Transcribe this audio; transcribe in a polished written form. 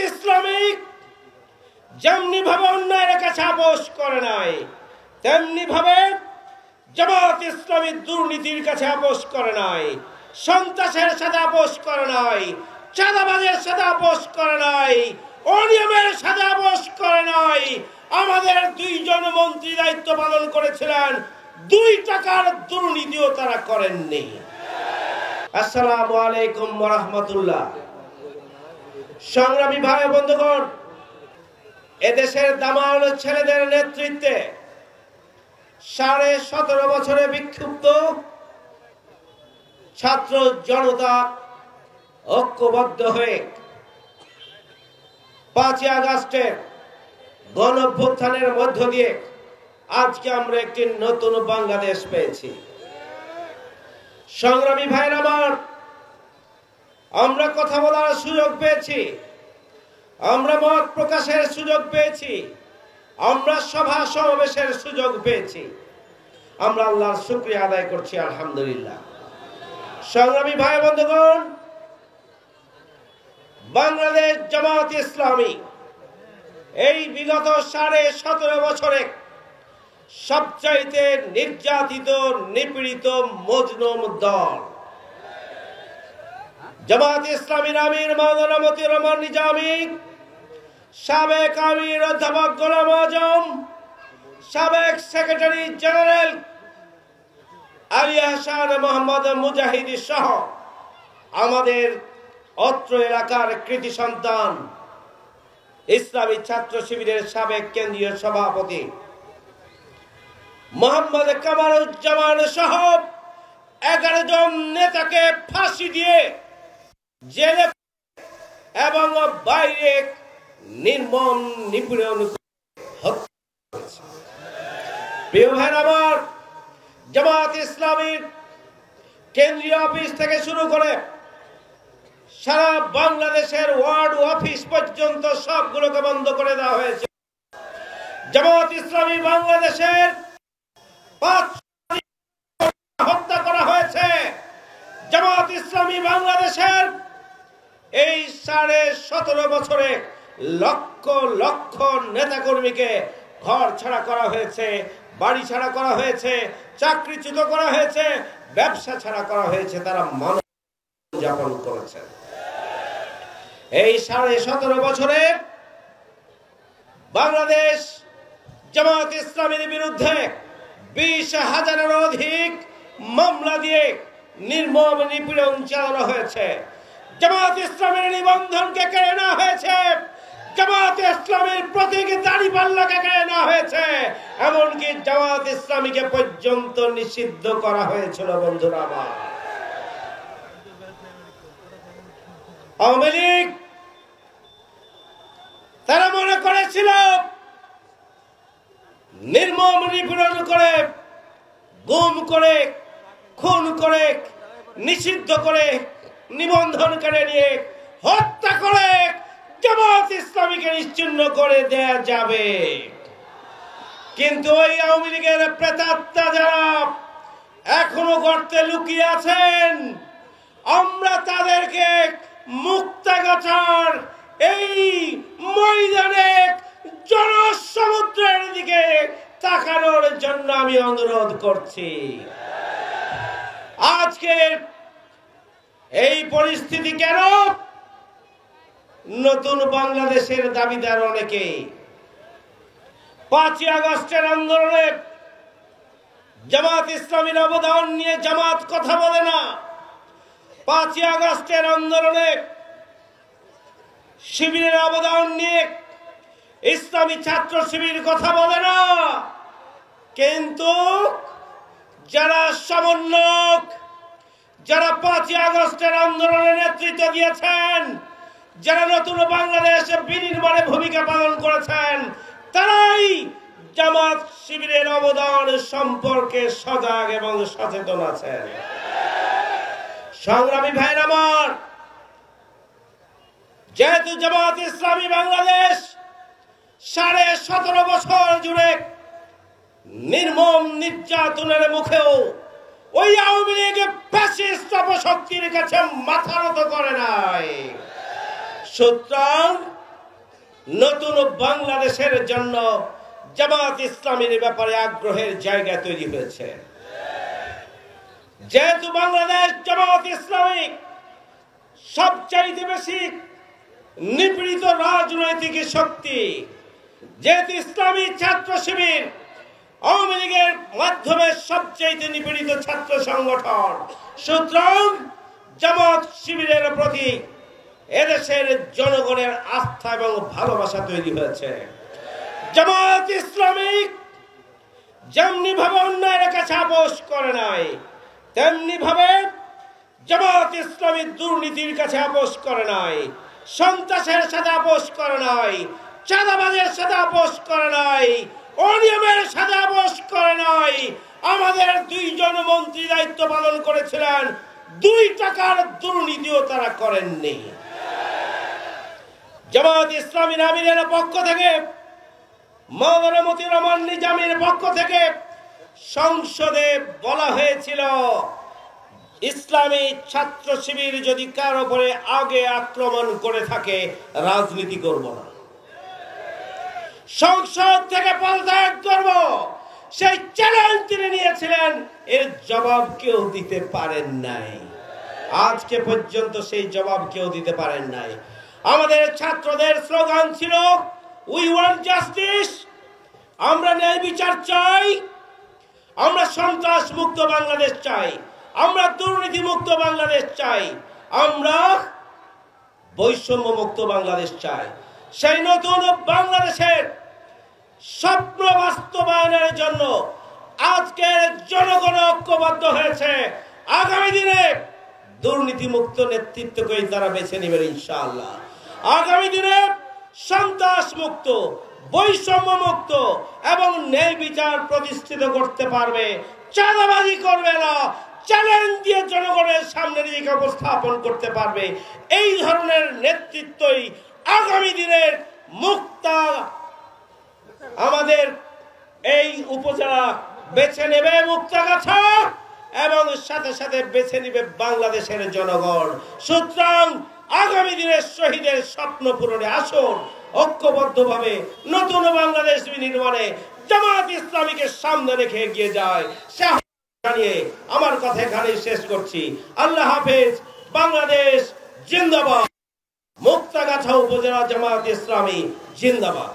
ইসলামী যেমনি ভাবে অন্যায়ের কাছে আপোষ করে নাই, তেমনি ভাবে জামাত ইসলামী দুর্নীতির কাছে আপোষ করে নাই, সন্ত্রাসের সাথে আপোষ করে নাই, চাঁদাবাজের সাথে আপোষ করে নাই, অনিয়মের সাথে আপোষ করে নাই। আমাদের 2 জন মন্ত্রী দায়িত্ব পালন করেছিলেন, 2 টাকার দুর্নীতিও তারা করেননি। আসসালামু আলাইকুম ওয়া রাহমাতুল্লাহ। সংগ্রামী ভাই বন্ধুগণ, এদেশের দামাল ছেলেদের নেতৃত্বে 17.5 বছরে বিক্ষুব্ধ ছাত্র জনতা ঐক্যবদ্ধ হয়ে 5 আগস্টের গণঅভ্যুত্থানের মধ্য দিয়ে আজকে আমরা একটি নতুন বাংলাদেশ পেয়েছি। সংগ্রামী ভাইরা আমার, আমরা কথা বলার সুযোগ পেয়েছি, আমরা মত প্রকাশের সুযোগ পেয়েছি, আমরা সভা সমাবেশের সুযোগ পেয়েছি। আমরা আল্লাহর শুকরিয়া আদায় করছি, আলহামদুলিল্লাহ। সংগ্রামী ভাই বন্ধুগণ, বাংলাদেশ জামাত ইসলামী এই বিগত 17.5 বছরে সবচাইতে নির্যাতিত নিপীড়িত মজলুম দল। জামাত ইসলামীর আমির মাওলানা মতিউর রহমান নিজামী, সাবেক আমির অধ্যাপক গোলাম আজম, সাবেক সেক্রেটারি জেনারেল আলী হাসান মোহাম্মদ মুজাহিদি সহ আমাদের অত্র এলাকার কৃতি সন্তান ইসলামী ছাত্র শিবিরের সাবেক কেন্দ্রীয় সভাপতি মোহাম্মদ কামারুজ্জামান সহ 11 জন নেতাকে ফাঁসি দিয়ে জেলে এবং বাইরে নির্মম নিপীড়ন হচ্ছে। প্রিয় ভাইরা আমার, জামাত ইসলামীর কেন্দ্রীয় অফিস থেকে শুরু করে সারা বাংলাদেশের ওয়ার্ড অফিস পর্যন্ত সবগুলোকে বন্ধ করে দেওয়া হয়েছে। জামাত ইসলামী বাংলাদেশের 5 হত্যা করা হয়েছে। জামাত ইসলামী বাংলাদেশের এই 17.5 বছরে লক্ষ লক্ষ নেতাকর্মীকে ঘর ছাড়া করা হয়েছে, বাড়ি ছাড়া করা হয়েছে, চাকরিচ্যুত করা হয়েছে, ব্যবসা ছাড়া করা হয়েছে। তারা মানব যাপন করেছে। এই 17.5 বছরে বাংলাদেশ জামাত ইসলামীর বিরুদ্ধে 20,000-এর অধিক মামলা দিয়ে নির্মম নিপীড়ন চালানো হয়েছে। জামাত ইসলামের নিবন্ধনকে কেড়ে নেওয়া হয়েছে, জামাত ইসলামের প্রতীক দাড়িপাল্লাকে কেড়ে নেওয়া হয়েছে, এমনকি জামাত ইসলামীকে পর্যন্ত নিষিদ্ধ করা হয়েছিল। বন্ধুরা আমার, আওয়ামী লীগ তারা মনে করেছিল নির্মম নিপীড়ন করে, গুম করে, খুন করে, নিষিদ্ধ করে, নিবন্ধন কেড়ে নিয়ে, হত্যা করে জামাত ইসলামীকে নিশ্চিহ্ন করে দেয়া যাবে। কিন্তু ওই আওয়ামী লীগের প্রেতাত্মা যারা এখনো গর্তে লুকিয়ে আছেন, আমরা তাদেরকে মুক্তাগাছার এই ময়দানে জনসমুদ্রের দিকে তাকানোর জন্য আমি অনুরোধ করছি। আজকে এই পরিস্থিতি কেন? নতুন বাংলাদেশের দাবিদার অনেকে 5 আগস্টের আন্দোলনে জামাত ইসলামীর অবদান নিয়ে জামাত কথা বলে না। 5 আগস্টের আন্দোলনে শিবিরের অবদান নিয়ে ইসলামী ছাত্র শিবির কথা বলে না। কিন্তু যারা সমন্বয়ক, যারা 5 আগস্টের আন্দোলনে নেতৃত্ব দিয়েছেন, যারা নতুন বাংলাদেশ বিনির্মাণে ভূমিকা পালন করেছেন, তারাই জামাত শিবিরের অবদান সম্পর্কে সজাগ এবং সচেতন আছেন। সংগ্রামী ভাইরা আমার, যেহেতু জামাত ইসলামী বাংলাদেশ 17.5 বছর জুড়ে নির্মম নির্যাতনের মুখেও ওই আওয়ামী লীগ ফ্যাসিস্ট অপশক্তির কাছে মাথা নত করে নাই। সুতরাং নতুন বাংলাদেশের জন্য জামাত ইসলামীর ব্যাপারে আগ্রহের জায়গা তৈরি হয়েছে। যেহেতু বাংলাদেশ জামাত ইসলামী সবচাইতে বেশি নিপীড়িত রাজনৈতিক শক্তি, যেহেতু ইসলামী ছাত্র শিবির আওয়ামী লীগের মাধ্যমে সবচেয়ে নিপীড়িত ছাত্র সংগঠন, সুতরাং জামাত শিবিরের প্রতি এদেশের জনগণের আস্থা এবং ভালোবাসা তৈরি হয়েছে। জামাত ইসলামী যেমনি ভাবে অন্যায়ের কাছে আপোষ করে নাই, তেমনি ভাবে জামাত ইসলামী দুর্নীতির কাছে আপোষ করে নাই, সন্ত্রাসের সাথে আপোষ করে নাই, চাঁদাবাজের সাথে আপোষ করে নাই, অনিয়মের সাথে আপোষ করে নাই। আমাদের 2 জন মন্ত্রী দায়িত্ব পালন করেছিলেন, 2 টাকার দুর্নীতিও তারা করেননি। জামাত ইসলামীর আমিরের পক্ষ থেকে, মাওলানা মতিউর রহমান নিজামীর পক্ষ থেকে সংসদে বলা হয়েছিল, ইসলামী ছাত্র শিবির যদি কারো উপরে আগে আক্রমণ করে থাকে রাজনীতি করব না, সংসদ থেকে পদত্যাগ করব। সেই চ্যালেঞ্জ তিনি নিয়েছিলেন, এর জবাব কেউ দিতে পারেন নাই। আজকে পর্যন্ত সেই জবাব কেউ দিতে পারেন নাই। আমাদের ছাত্রদের স্লোগান ছিল, উই ওয়ান্ট জাস্টিস, আমরা ন্যায় বিচার চাই, আমরা সন্ত্রাস মুক্ত বাংলাদেশ চাই, আমরা দুর্নীতি মুক্ত বাংলাদেশ চাই, আমরা বৈষম্য মুক্ত বাংলাদেশ চাই। সেই নতুন বাংলাদেশের স্বপ্ন বাস্তবায়নের জন্য আজকের জনগণ ঐক্যবদ্ধ হয়েছে। আগামী দিনে দুর্নীতি মুক্ত নেতৃত্বকে তারা বেছে নেবেন ইনশাআল্লাহ। আগামী দিনে সন্ত্রাস মুক্ত, বৈষম্য মুক্ত এবং ন্যায় বিচার প্রতিষ্ঠিত করতে পারবে, চাঁদাবাজি করবে না, চ্যালেঞ্জ দিয়ে জনগণের সামনে নিজেকে উপস্থাপন করতে পারবে। এই ধরনের নেতৃত্বই আগামী দিনের মুক্তা আমাদের এই উপজেলা বেছে নেবে, মুক্তাগাছা, এবং সাথে সাথে বেছে নেবে বাংলাদেশের জনগণ। সুতরাং আগামী দিনের শহীদের স্বপ্ন পূরণে আসুন ঐক্যবদ্ধভাবে নতুন বাংলাদেশ নির্মাণে জামাত ইসলামীকে সামনে রেখে এগিয়ে যায়। জানিয়ে আমার কথা এখানে শেষ করছি। আল্লাহ হাফেজ। বাংলাদেশ জিন্দাবাদ। মুক্তাগাছা উপজেলা জামাত ইসলামী জিন্দাবাদ।